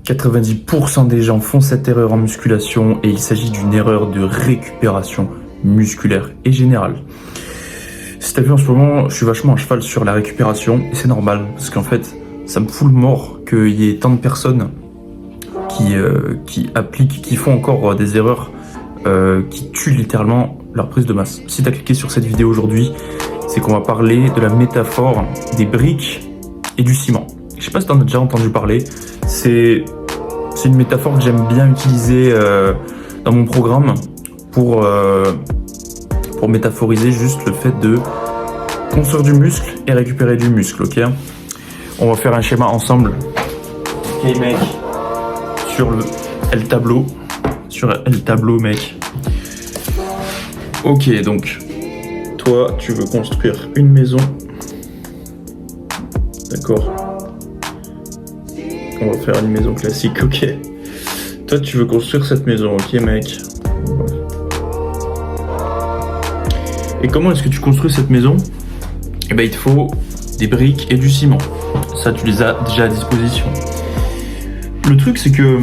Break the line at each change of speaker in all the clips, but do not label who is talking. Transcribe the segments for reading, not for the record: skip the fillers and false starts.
90% des gens font cette erreur en musculation et il s'agit d'une erreur de récupération musculaire et générale. Si t'as vu en ce moment, je suis vachement à cheval sur la récupération et c'est normal parce qu'en fait, ça me fout le mort qu'il y ait tant de personnes qui font encore des erreurs qui tuent littéralement leur prise de masse. Si t'as cliqué sur cette vidéo aujourd'hui, c'est qu'on va parler de la métaphore des briques et du ciment. Je sais pas si t'en as déjà entendu parler, c'est une métaphore que j'aime bien utiliser dans mon programme pour métaphoriser juste le fait de construire du muscle et récupérer du muscle, ok? On va faire un schéma ensemble. Ok mec, sur le tableau mec. Ok, donc toi tu veux construire une maison, d'accord? On va faire une maison classique, ok. Toi tu veux construire cette maison, ok mec? Et comment est-ce que tu construis cette maison? Eh ben il te faut des briques et du ciment. Ça tu les as déjà à disposition. Le truc c'est que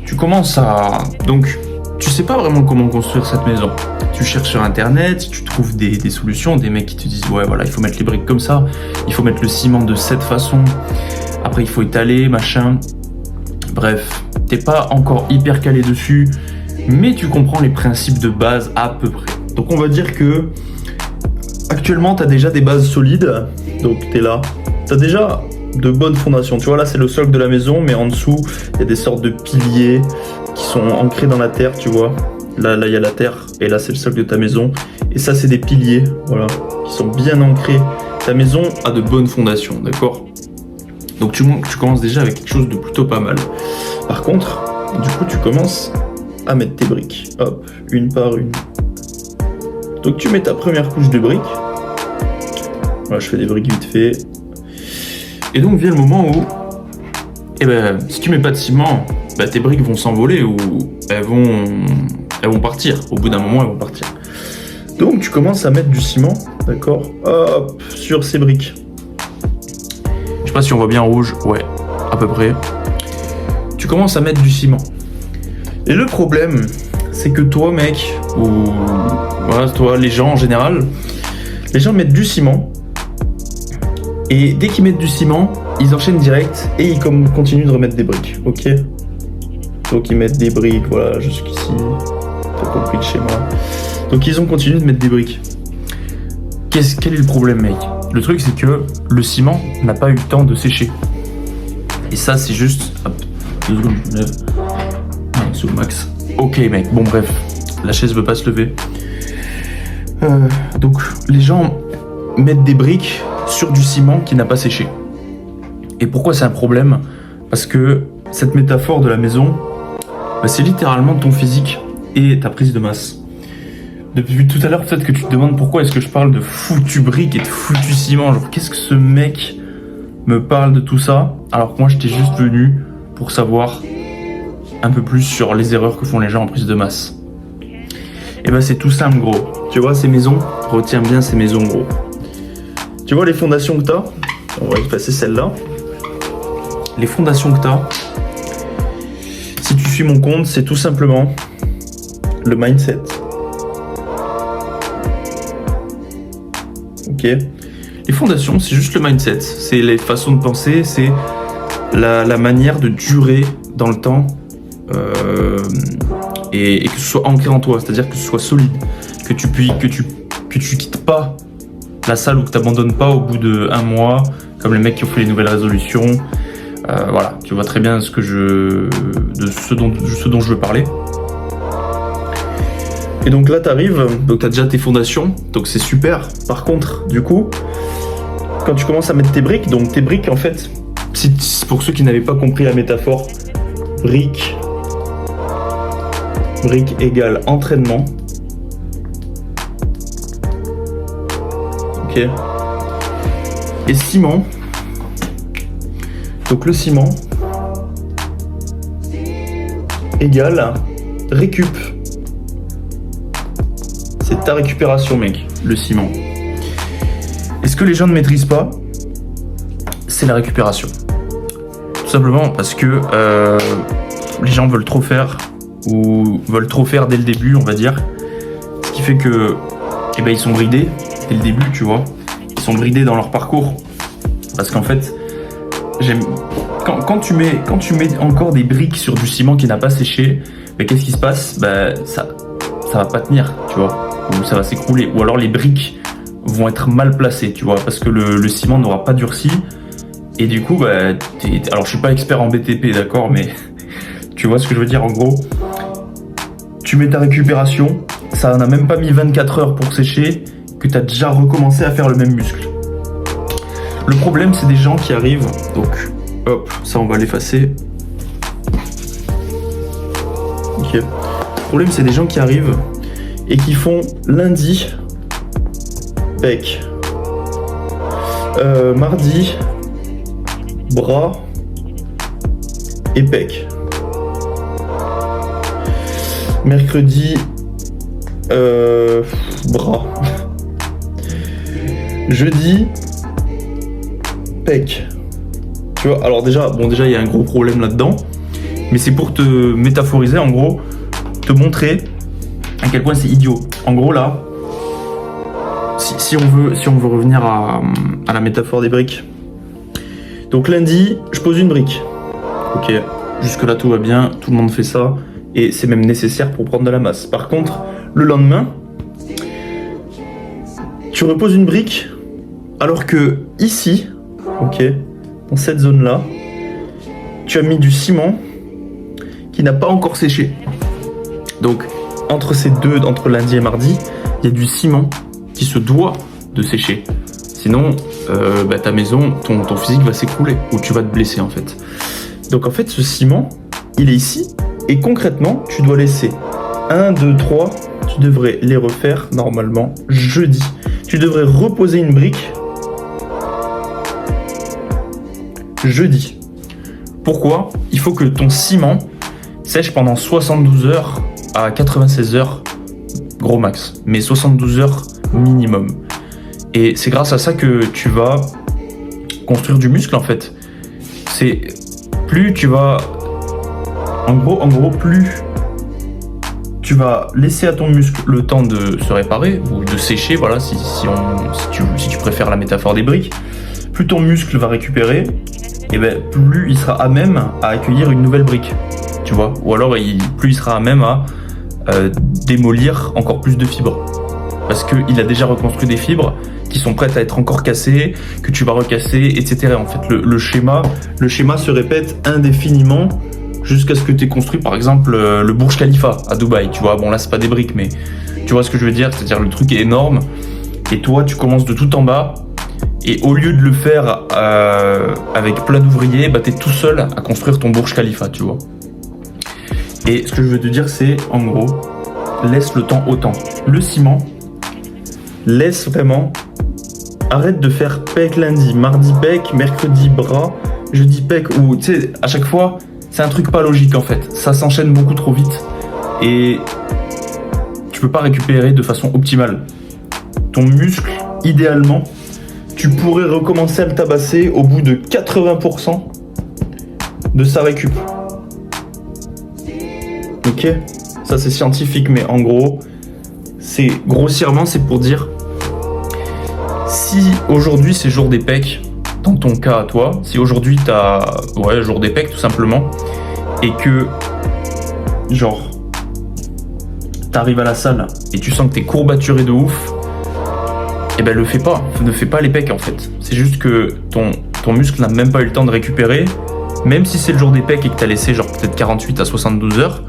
tu commences à... Donc tu sais pas vraiment comment construire cette maison. Tu cherches sur internet, tu trouves des solutions, des mecs qui te disent ouais voilà il faut mettre les briques comme ça, il faut mettre le ciment de cette façon, après il faut étaler, machin. Bref, t'es pas encore hyper calé dessus, mais tu comprends les principes de base à peu près. Donc on va dire que actuellement t'as déjà des bases solides, donc t'es là, t'as déjà de bonnes fondations. Tu vois là c'est le socle de la maison, mais en dessous il y a des sortes de piliers qui sont ancrés dans la terre, tu vois. Là il y a la terre et là c'est le socle de ta maison. Et ça c'est des piliers, voilà, qui sont bien ancrés. Ta maison a de bonnes fondations, d'accord? Donc tu commences déjà avec quelque chose de plutôt pas mal. Par contre, du coup tu commences à mettre tes briques, hop, une par une. Donc tu mets ta première couche de briques. Voilà, je fais des briques vite fait. Et donc vient le moment où, eh ben, si tu mets pas de ciment, bah, tes briques vont s'envoler ou elles vont partir. Au bout d'un moment, elles vont partir. Donc tu commences à mettre du ciment, d'accord, hop, sur ces briques. Je sais pas si on voit bien rouge, ouais, à peu près. Tu commences à mettre du ciment. Et le problème, c'est que toi, mec, ou voilà, toi, les gens en général, les gens mettent du ciment. Et dès qu'ils mettent du ciment, ils enchaînent direct et ils continuent de remettre des briques, ok? Donc ils mettent des briques, voilà, jusqu'ici. T'as compris le schéma. Donc ils ont continué de mettre des briques. Quel est le problème, mec? Le truc, c'est que le ciment n'a pas eu le temps de sécher. Et ça, c'est juste... Hop, 2 secondes, je me lève. C'est au max. Ok, mec, bon bref. La chaise veut pas se lever. Donc, les gens mettent des briques sur du ciment qui n'a pas séché. Et pourquoi c'est un problème? Parce que cette métaphore de la maison, bah, c'est littéralement ton physique et ta prise de masse. Depuis tout à l'heure, peut-être que tu te demandes pourquoi est-ce que je parle de foutu briques et de foutu ciment. Genre, qu'est-ce que ce mec me parle de tout ça? Alors que moi, j'étais juste venu pour savoir un peu plus sur les erreurs que font les gens en prise de masse. Et ben, c'est tout simple, gros. Tu vois, ces maisons, retiens bien ces maisons, gros. Tu vois les fondations que t'as? On va effacer celle-là. Les fondations que t'as, si tu suis mon compte, c'est tout simplement le mindset. Ok. Les fondations, c'est juste le mindset. C'est les façons de penser, c'est la manière de durer dans le temps et que ce soit ancré en toi, c'est-à-dire que ce soit solide, que tu quittes pas la salle ou que tu n'abandonnes pas au bout de 1 mois, comme les mecs qui ont fait les nouvelles résolutions. Voilà, tu vois très bien ce dont je veux parler. Et donc là, tu arrives, donc tu as déjà tes fondations, donc c'est super. Par contre, du coup, quand tu commences à mettre tes briques, donc tes briques, en fait, pour ceux qui n'avaient pas compris la métaphore, brique égale entraînement. Ok. Et ciment. Donc le ciment égale récup. C'est ta récupération, mec, le ciment. Et ce que les gens ne maîtrisent pas, c'est la récupération. Tout simplement parce que les gens veulent trop faire, ou veulent trop faire dès le début, on va dire. Ce qui fait que ils sont bridés dès le début, tu vois. Ils sont bridés dans leur parcours. Parce qu'en fait, quand tu mets encore des briques sur du ciment qui n'a pas séché, qu'est-ce qui se passe? Ça va pas tenir, tu vois. Ou ça va s'écrouler. Ou alors les briques vont être mal placées, tu vois, parce que le ciment n'aura pas durci. Et du coup, alors je suis pas expert en BTP, d'accord, mais tu vois ce que je veux dire. En gros, tu mets ta récupération, ça n'a même pas mis 24 heures pour sécher, que tu as déjà recommencé à faire le même muscle. Le problème, c'est des gens qui arrivent, donc hop, ça on va l'effacer. Ok. Le problème, c'est des gens qui arrivent et qui font lundi, pec, mardi, bras et pec. Mercredi, bras. Jeudi, pec. Tu vois, alors déjà, il y a un gros problème là-dedans, mais c'est pour te métaphoriser, en gros, te montrer à quel point c'est idiot. En gros, là, si on veut revenir à la métaphore des briques. Donc lundi, je pose une brique. Ok, jusque-là tout va bien, tout le monde fait ça, et c'est même nécessaire pour prendre de la masse. Par contre, le lendemain, tu reposes une brique, alors que ici, ok, dans cette zone-là, tu as mis du ciment qui n'a pas encore séché. Donc, entre lundi et mardi, il y a du ciment qui se doit de sécher. Sinon, ta maison, ton physique va s'écrouler, ou tu vas te blesser en fait. Donc en fait, ce ciment, il est ici, et concrètement, tu dois laisser 1, 2, 3, tu devrais les refaire normalement jeudi. Tu devrais reposer une brique jeudi. Pourquoi? Il faut que ton ciment sèche pendant 72 heures à 96 heures, gros max, mais 72 heures minimum. Et c'est grâce à ça que tu vas construire du muscle en fait. C'est plus tu vas, en gros, plus tu vas laisser à ton muscle le temps de se réparer ou de sécher, voilà, si tu préfères la métaphore des briques, plus ton muscle va récupérer, et plus il sera à même à accueillir une nouvelle brique, tu vois. Ou alors plus il sera à même à démolir encore plus de fibres, parce qu'il a déjà reconstruit des fibres qui sont prêtes à être encore cassées, que tu vas recasser, etc. En fait, le schéma se répète indéfiniment jusqu'à ce que tu aies construit, par exemple, le Burj Khalifa à Dubaï, tu vois. Bon, là, c'est pas des briques, mais tu vois ce que je veux dire, c'est-à-dire le truc est énorme, et toi, tu commences de tout en bas, et au lieu de le faire avec plein d'ouvriers, t'es tout seul à construire ton Burj Khalifa, tu vois. Et ce que je veux te dire, c'est, en gros, laisse le temps au temps. Le ciment, laisse vraiment... Arrête de faire pec lundi, mardi pec, mercredi bras, jeudi pec, ou tu sais, à chaque fois, c'est un truc pas logique en fait. Ça s'enchaîne beaucoup trop vite et tu peux pas récupérer de façon optimale. Ton muscle, idéalement, tu pourrais recommencer à le tabasser au bout de 80% de sa récup. Ok? Ça c'est scientifique, mais en gros, c'est grossièrement, c'est pour dire... Si aujourd'hui c'est jour des pecs, dans ton cas à toi, si aujourd'hui t'as jour des pecs tout simplement, et que genre t'arrives à la salle et tu sens que t'es courbaturé de ouf, le fais pas, ne fais pas les pecs en fait. C'est juste que ton muscle n'a même pas eu le temps de récupérer, même si c'est le jour des pecs et que t'as laissé genre peut-être 48 à 72 heures,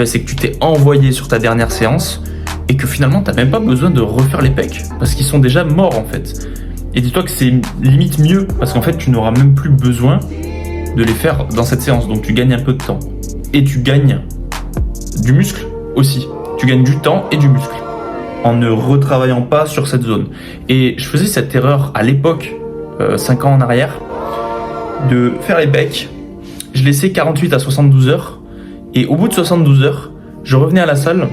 c'est que tu t'es envoyé sur ta dernière séance, et que finalement t'as même pas besoin de refaire les pecs parce qu'ils sont déjà morts en fait. Et dis-toi que c'est limite mieux parce qu'en fait tu n'auras même plus besoin de les faire dans cette séance, donc tu gagnes un peu de temps et tu gagnes du muscle aussi. Tu gagnes du temps et du muscle en ne retravaillant pas sur cette zone. Et je faisais cette erreur à l'époque, 5 ans en arrière, de faire les pecs. Je laissais 48 à 72 heures et au bout de 72 heures je revenais à la salle.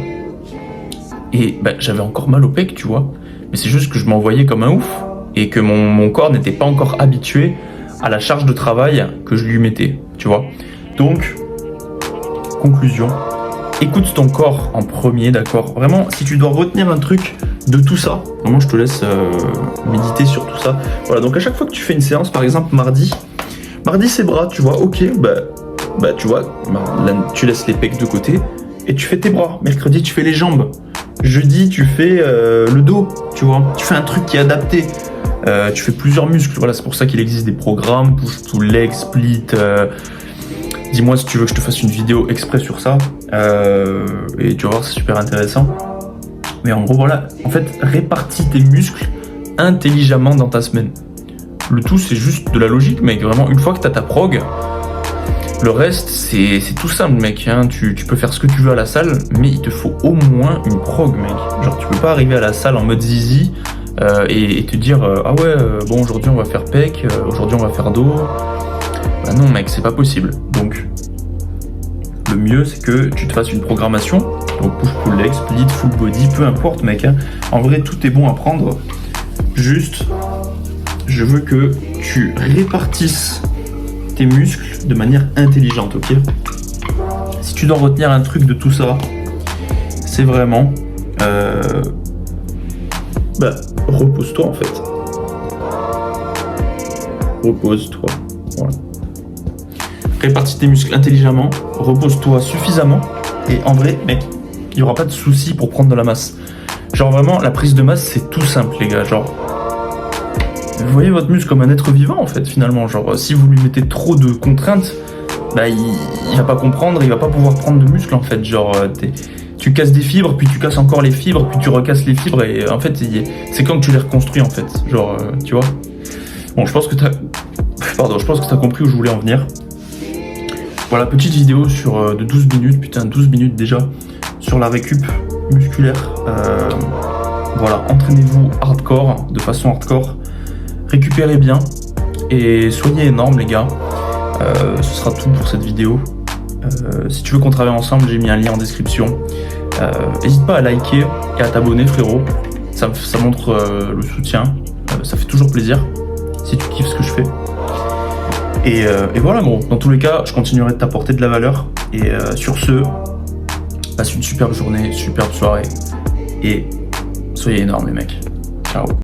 Et j'avais encore mal au pec, tu vois. Mais c'est juste que je m'envoyais comme un ouf. Et que mon corps n'était pas encore habitué à la charge de travail que je lui mettais, tu vois. Donc, conclusion, écoute ton corps en premier, d'accord? Vraiment, si tu dois retenir un truc de tout ça, vraiment je te laisse méditer sur tout ça. Voilà, donc à chaque fois que tu fais une séance, par exemple mardi c'est bras, tu vois, ok, bah tu vois, là, tu laisses les pecs de côté et tu fais tes bras. Mercredi tu fais les jambes. Jeudi tu fais le dos, tu vois, tu fais un truc qui est adapté. Tu fais plusieurs muscles, voilà, c'est pour ça qu'il existe des programmes, push to leg, split. Dis-moi si tu veux que je te fasse une vidéo exprès sur ça, et tu vas voir, c'est super intéressant. Mais en gros, voilà, en fait, répartis tes muscles intelligemment dans ta semaine. Le tout, c'est juste de la logique, mec. Vraiment, une fois que tu as ta prog, le reste, c'est tout simple, mec. Hein. Tu peux faire ce que tu veux à la salle, mais il te faut au moins une prog, mec. Genre, tu peux pas arriver à la salle en mode zizi et te dire ah ouais, bon, aujourd'hui on va faire pec, aujourd'hui on va faire dos. Bah non, mec, c'est pas possible. Donc, le mieux, c'est que tu te fasses une programmation. Donc, push, pull, leg, split, full body, peu importe, mec. Hein. En vrai, tout est bon à prendre. Juste, je veux que tu répartisses tes muscles de manière intelligente, ok? Si tu dois retenir un truc de tout ça, c'est vraiment... repose-toi, en fait. Repose-toi. Voilà. Répartis tes muscles intelligemment, repose-toi suffisamment, et en vrai, mec, il n'y aura pas de souci pour prendre de la masse. Genre vraiment, la prise de masse, c'est tout simple, les gars. Genre, vous voyez votre muscle comme un être vivant, en fait, finalement. Genre, si vous lui mettez trop de contraintes, bah, il va pas comprendre, il va pas pouvoir prendre de muscle, en fait. Genre, tu casses des fibres, puis tu casses encore les fibres, puis tu recasses les fibres, et en fait, c'est quand que tu les reconstruis, en fait. Genre, tu vois. Bon, je pense que t'as compris où je voulais en venir. Voilà, petite vidéo de 12 minutes, putain, 12 minutes déjà, sur la récup musculaire. Voilà, entraînez-vous hardcore, de façon hardcore. Récupérez bien et soyez énormes, les gars. Ce sera tout pour cette vidéo. Si tu veux qu'on travaille ensemble, j'ai mis un lien en description. N'hésite pas à liker et à t'abonner, frérot. Ça montre le soutien. Ça fait toujours plaisir si tu kiffes ce que je fais. Et voilà, gros. Dans tous les cas, je continuerai de t'apporter de la valeur. Et sur ce, passe une superbe journée, superbe soirée. Et soyez énormes, les mecs. Ciao.